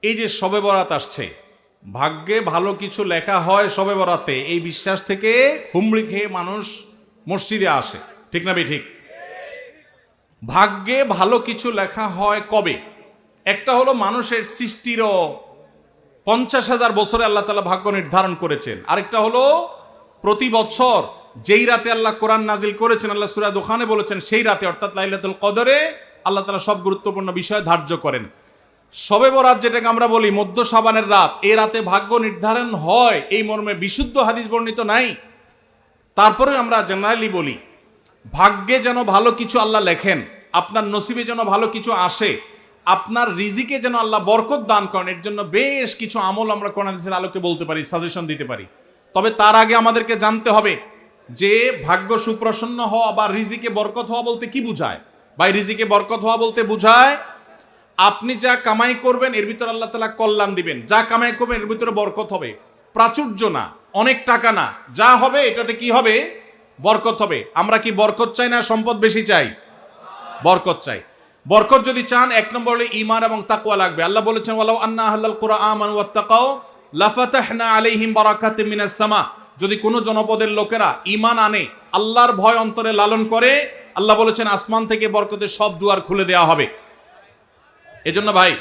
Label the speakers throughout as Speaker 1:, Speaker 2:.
Speaker 1: এই যে শবে বরাত আসছে, ভাগ্যে ভালো কিছু লেখা হয় শবে বরাতে, এই বিশ্বাস থেকে হুমড়ি খেয়ে মানুষ মসজিদে আসে, ঠিক না ঠিক? ভাগ্যে ভালো কিছু লেখা হয় কবে? একটা হলো মানুষের সৃষ্টিরও 50,000 বছরে আল্লাহ তাআলা ভাগ্য নির্ধারণ করেছেন। আরেকটা হলো প্রতি বছর যেই রাতে আল্লাহ কোরআন নাজিল করেছেন, আল্লাহ সূরা দুখানে বলেছেন, সেই রাতে অর্থাৎ লাইলাতুল কদরে আল্লাহ তাআলা সব গুরুত্বপূর্ণ বিষয় ধার্য করেন। শবে বরাত যেটাকে আমরা বলি মধ্য শাবানের রাত, এই রাতে ভাগ্য নির্ধারণ হয় এই মর্মে বিশুদ্ধ হাদিস বর্ণিত নাই। তারপরে আমরা জেনারেলি বলি ভাগ্যে যেন ভালো কিছু আল্লাহ লেখেন, আপনার নসিবে যেন ভালো কিছু আসে, আপনার রিজিকে যেন আল্লাহ বরকত দান করেন, এর জন্য বেশ কিছু আমল আমরা কোরআন হাদিসের আলোকে বলতে পারি, সাজেশন দিতে পারি। তবে তার আগে আমাদেরকে জানতে হবে যে ভাগ্য সুপ্রসন্ন হওয়া বা রিজিকে বরকত হওয়া বলতে কি বুঝায়। বা রিজিকে বরকত হওয়া বলতে বুঝায় আপনি যা কামাই করবেন এর ভিতরে আল্লাহ তাআলা কল্যাণ দিবেন, যা কামাই করবেন এর ভিতরে বরকত হবে, প্রাচুর্য না, অনেক টাকা না, যা হবে এটাতে কি হবে? বরকত হবে। আমরা কি বরকত চাই না সম্পদ বেশি চাই? বরকত চাই। বরকত যদি চান এক নম্বর হলো ঈমান এবং তাকওয়া লাগবে। আল্লাহ বলেছেন ওয়ালাউ আন্না আহলাল কুরআন আমানু ওয়াত্তাকাউ লাফাতাহনা আলাইহিম বারাকাতিম মিনাস সামা। যদি কোনো জনপদের লোকেরা ঈমান আনে, আল্লাহর ভয় অন্তরে লালন করে, আল্লাহ বলেছেন আসমান থেকে বরকতের সব দুয়ার খুলে দেওয়া হবে। এজন্য ভাই,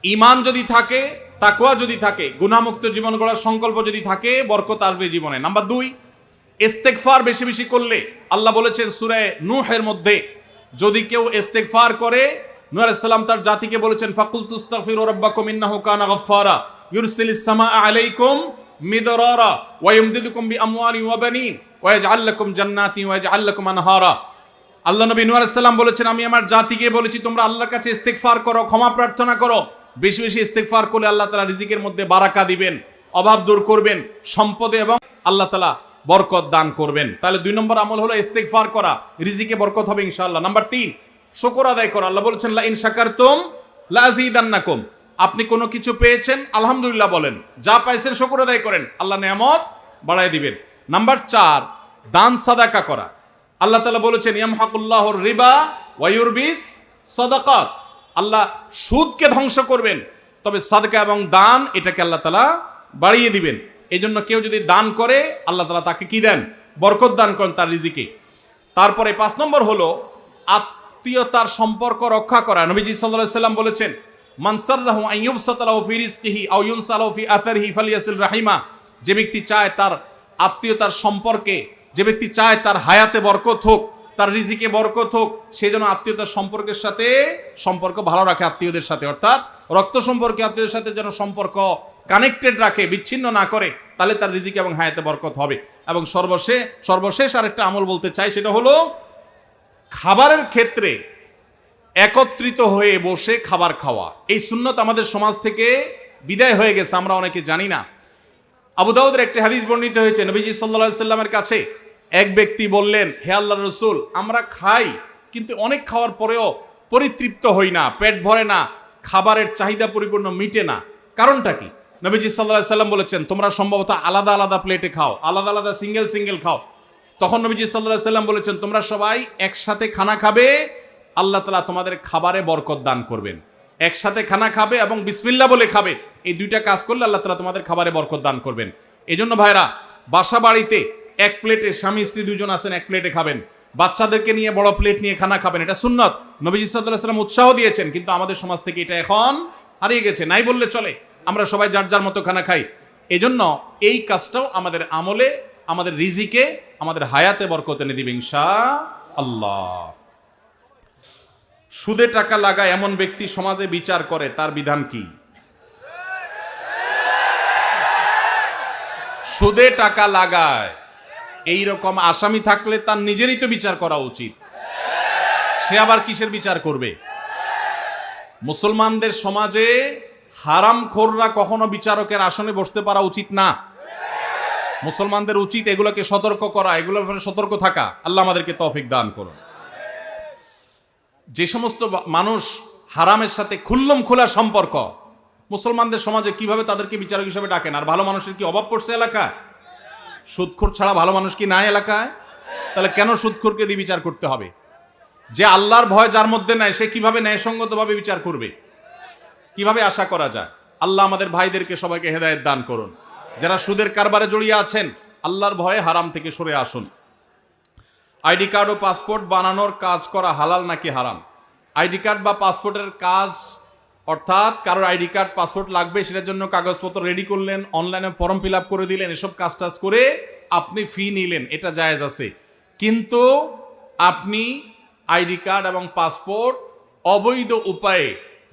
Speaker 1: ঈমান যদি থাকে, তাকওয়া যদি থাকে, গুনাহমুক্ত জীবন গড়ার সংকল্প যদি থাকে, বরকত আসবে জীবনে। নাম্বার 2, ইস্তেগফার বেশি বেশি করলে আল্লাহ বলেছেন সূরা নূহের মধ্যে, যদি কেউ ইস্তেগফার করে, নূহ আলাইহিস সালাম তার জাতিকে বলেছেন ফাকুল তুস্তাগফিরু রাব্বাকুম ইন্নাহু কানা গাফফারা ইউরসিলিস সামাআ আলাইকুম মিদরারা ওয়া ইমদিদুকুম বিআমওয়ালিন ওয়া বানিন ওয়া ইয়াজআল লাকুম জান্নাতিন ওয়া ইয়াজআল লাকুম আনহারা। আল্লাহ নবী নূহ আলাইহিস সালাম বলেছেন, আমি আমার জাতিকে বলেছি তোমরা আল্লাহর কাছে ইস্তেগফার করো, ক্ষমা প্রার্থনা করো। বেশি বেশি ইস্তেগফার করলে আল্লাহ তাআলা রিজিকের মধ্যে বারাকা দিবেন, অভাব দূর করবেন, সম্পদে এবং আল্লাহ তাআলা বরকত দান করবেন। তাহলে 2 নম্বর আমল হলো ইস্তেগফার করা, রিজিকে বরকত হবে ইনশাআল্লাহ। নাম্বার 3, শুকর আদায় করা। আল্লাহ বলেছেন লা ইন শাকারতুম লা আযীদান্নাকুম। আপনি কোনো কিছু পেয়েছেন, আলহামদুলিল্লাহ বলেন, যা পাইছেন শুকর আদায় করেন, আল্লাহ নিয়ামত বাড়ায় দিবেন। নাম্বার 4, দান সাদাকা করা। আল্লাহ তাআলা বলেছেন ইয়ামহাকুল্লাহুর রিবা ওয়া ইউরবিস সাদাকাত। আল্লাহ সুদকে ধ্বংস করবেন, তবে সাদকা এবং দান এটাকে আল্লাহ তাআলা বাড়িয়ে দিবেন। এই জন্য কেউ যদি দান করে আল্লাহ তাআলা তাকে কি দেন? বরকত দান করেন তার রিজিকে। তারপরে 5 নম্বর হলো আত্মীয়তার সম্পর্ক রক্ষা করা। নবীজি সাল্লাল্লাহু আলাইহি সাল্লাম বলেছেন মান সাররাহু আন ইউবসাতা লাহু ফি রিজকিহি আও ইউনসা লাহু ফি আথারিহি ফালিয়াসিল রাহিমা। যে ব্যক্তি চায় তার আত্মীয়তার সম্পর্কে, যে ব্যক্তি চায় তার হায়াতে বরকত হোক, তার রিজিকে বরকত হোক, সে যেন আত্মীয়তার সম্পর্কের সাথে সম্পর্ক ভালো রাখে, আত্মীয়দের সাথে, অর্থাৎ রক্ত সম্পর্কে আত্মীয়দের সাথে যেন সম্পর্ক কানেক্টেড রাখে, বিচ্ছিন্ন না করে, তাহলে তার রিজিকে এবং হায়াতে বরকত হবে। এবং সর্বশেষ আরেকটা আমল বলতে চাই, সেটা হলো খাবারের ক্ষেত্রে একত্রিত হয়ে বসে খাবার খাওয়া। এই সুন্নত আমাদের সমাজ থেকে বিদায় হয়ে গেছে, আমরা অনেকে জানি না। আবু দাউদের একটি হাদিস বর্ণিত হয়েছে, নবীজি সাল্লাল্লাহু আলাইহি সাল্লামের কাছে এক ব্যক্তি বললেন, হে আল্লাহর রাসূল, আমরা খাই কিন্তু অনেক খাওয়ার পরেও পরিতৃপ্ত হই না, পেট ভরে না, খাবারের চাহিদা পরিপূর্ণ মিটে না, কারণটা কি? নবীজি সাল্লাল্লাহু আলাইহি সাল্লাম বলেছেন তোমরা সম্ভবত আলাদা আলাদা প্লেটে খাও, আলাদা আলাদা সিঙ্গেল খাও। তখন নবীজি সাল্লাল্লাহু আলাইহি সাল্লাম বলেছেন তোমরা সবাই একসাথে খানা খাবে, আল্লাহ তাআলা তোমাদের খাবারে বরকত দান করবেন। একসাথে খানা খাবে এবং বিসমিল্লাহ বলে খাবে, এই 2টা কাজ করলে আল্লাহ তাআলা তোমাদের খাবারে বরকত দান করবেন। এজন্য ভাইরা, বাসা বাড়িতে এক প্লেটে, স্বামী স্ত্রী 2 জন আছেন, এক প্লেটে খাবেন, বাচ্চাদেরকে নিয়ে বড় প্লেট নিয়ে খানা খাবেন, এটা সুন্নত। নবীজি সাল্লাল্লাহু আলাইহি সাল্লাম উৎসাহ দিয়েছেন, কিন্তু আমাদের সমাজ থেকে এটা এখন হারিয়ে গেছে, নাই বললে চলে। আমরা সবাই যার যার মতো খানা খাই। এজন্য এই কাজটাও আমাদের আমলে, আমাদের রিজিকে, আমাদের হায়াতে বরকত এনে দিবে ইনশাআল্লাহ। সুদে টাকা লাগায় এমন ব্যক্তি সমাজে বিচার করে, তার বিধান কি? সুদে টাকা লাগায় এই রকম আসামি থাকলে তার নিজেরই তো বিচার করা উচিত, সে আবার কিসের বিচার করবে? মুসলমানদের সমাজে হারামখোররা কখনো বিচারকের আসনে বসতে পারা উচিত না। মুসলমানদের উচিত এগুলোকে সতর্ক করা, এগুলোর ব্যাপারে সতর্ক থাকা। আল্লাহ আমাদেরকে তৌফিক দান করুন। যে সমস্ত মানুষ হারামের সাথে খুল্লম খোলা সম্পর্ক, মুসলমানদের সমাজে কিভাবে তাদেরকে বিচারক হিসেবে ডাকেন? আর ভালো মানুষের কি অভাব পড়ছে এলাকায়? সুদখোর ছাড়া ভালো মানুষ কি নাই এলাকায়? তাহলে কেন সুদখোরকে দিয়ে বিচার করতে হবে? যে আল্লাহর ভয় যার মধ্যে নাই, সে কিভাবে ন্যায়সঙ্গতভাবে বিচার করবে? কিভাবে আশা করা যায়? আল্লাহ আমাদের ভাইদেরকে সবাইকে হেদায়েত দান করুন। যারা সুদের কারবারে জড়িয়ে আছেন, আল্লাহর ভয়ে হারাম থেকে সরে আসুন। আইডি কার্ড ও পাসপোর্ট বানানোর কাজ করা হালাল নাকি হারাম? আইডি কার্ড বা পাসপোর্টের কাজ, অর্থাৎ কারোর আইডি কার্ড পাসপোর্ট লাগবে, সেটার জন্য কাগজপত্র রেডি করলেন, অনলাইনে ফর্ম ফিল আপ করে দিলেন, এসব কাজ টাজ করে আপনি ফি নিলেন, এটা জায়েজ আছে। কিন্তু আপনি আইডি কার্ড এবং পাসপোর্ট অবৈধ উপায়ে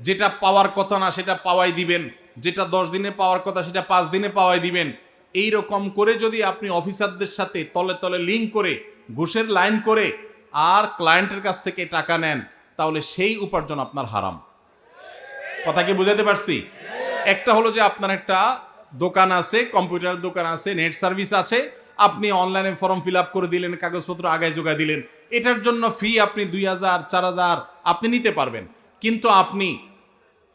Speaker 1: যেটা পাওয়ার কথা না সেটা পাওয়াই দিবেন, যেটা 10 দিনে পাওয়ার কথা সেটা 5 দিনে পাওয়াই দিবেন, এই রকম করে যদি আপনি অফিসারদের সাথে তলে তলে লিঙ্ক করে ঘুষের লাইন করে আর ক্লায়েন্টের কাছ থেকে টাকা নেন, তাহলে সেই উপার্জন আপনার হারাম। কথা কি বুঝাতে পারছি? একটা হলো যে আপনার একটা দোকান আছে, কম্পিউটার দোকান আছে, নেট সার্ভিস আছে, আপনি অনলাইনে ফর্ম ফিল আপ করে দিলেন, কাগজপত্র আগায় জোগায় দিলেন, এটার জন্য ফি আপনি 2000 4000 আপনি নিতে পারবেন। কিন্তু আপনি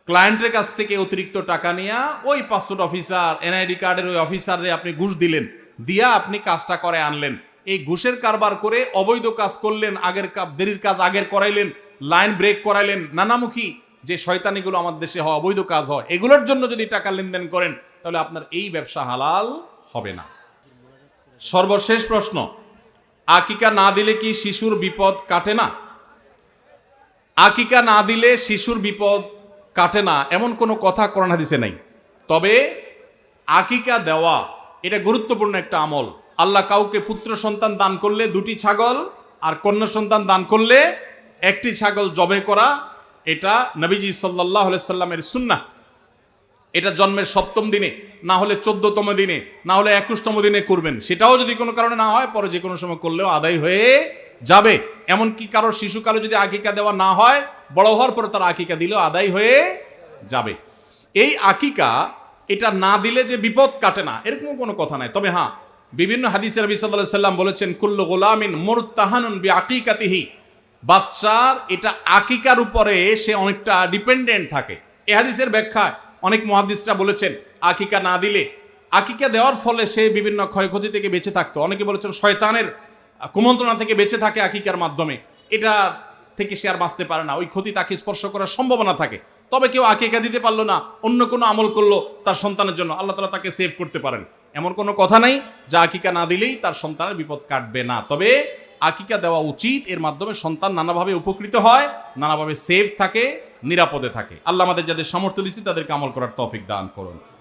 Speaker 1: ক্লায়েন্টের কাছ থেকে অতিরিক্ত টাকা নিয়ে ওই পাসপোর্ট অফিসার, এনআইডি কার্ডের ওই অফিসারে আপনি ঘুষ দিলেন, দিয়া আপনি কাজটা করে আনলেন। এই ঘুষের কারবার করে অবৈধ কাজ করলেন, আগের দেরির কাজ আগের করাইলেন, লাইন ব্রেক করাইলেন, নানামুখী যে শয়তানিগুলো আমাদের দেশে হয়, অবৈধ কাজ হয়, এগুলোর জন্য যদি টাকা লেনদেন করেন, তাহলে আপনার এই ব্যবসা হালাল হবে না। সর্বশেষ প্রশ্ন, আকিকা না দিলে কি শিশুর বিপদ কাটে না? আকিকা না দিলে শিশুর বিপদ কাটে না এমন কোনো কথা কোরআন হাদিসে নাই। তবে আকিকা দেওয়া এটা গুরুত্বপূর্ণ একটা আমল। আল্লাহ কাউকে পুত্র সন্তান দান করলে 2টি ছাগল, আর কন্যা সন্তান দান করলে 1টি ছাগল জবে করা, এটা নবীজি সাল্লাল্লাহু আলাইহি সাল্লামের সুন্নাহ। এটা জন্মের 7ম দিনে, না হলে 14তম দিনে, না হলে 21তম দিনে করবেন। সেটাও যদি কোনো কারণে না হয়, পরে যে কোনো সময় করলেও আদায় হয়ে যাবে। এমনকি কারোর শিশুকালে যদি আকিকা দেওয়া না হয়, বড় হওয়ার পরে তার আকিকা দিলেও আদায় হয়ে যাবে। এই আকিকা এটা না দিলে যে বিপদ কাটে না এরকম কোনো কথা নাই। তবে হ্যাঁ, বিভিন্ন হাদিসে নবী সাল্লাল্লাহু আলাইহি সাল্লাম বলেছেন, কুল্লু গুলামিন মুরতাহানুন বিআকিকাতিহি, বাচ্চার এটা আকিকার উপরে সে অনেকটা ডিপেন্ডেন্ট থাকে। এই হাদিসের ব্যাখ্যায় অনেক মুহাদ্দিসরা বলেছেন, আকিকা না দিলে, আকিকা দেওয়ার ফলে সে বিভিন্ন ক্ষয়ক্ষতি থেকে বেঁচে থাকতো। অনেকে বলেছেন শয়তানের কুমন্ত্রণা থেকে বেঁচে থাকে আকিকার মাধ্যমে, এটা থেকে সে আর বাঁচতে পারে না, ওই ক্ষতি তাকে স্পর্শ করার সম্ভাবনা থাকে। তবে কেউ আকিকা দিতে পারলো না, অন্য কোনো আমল করলো তার সন্তানের জন্য, আল্লাহ তাআলা তাকে সেভ করতে পারেন। এমন কোনো কথা নাই যা আকিকা না দিলেই তার সন্তানের বিপদ কাটবে না। তবে আকিকা দেওয়া উচিত, এর মাধ্যমে সন্তান নানাভাবে উপকৃত হয়, নানাভাবে সেভ থাকে, নিরাপদে থাকে। আল্লাহ আমাদের যাদের সামর্থ্য দিচ্ছে তাদেরকে আমল করার তৌফিক দান করুন।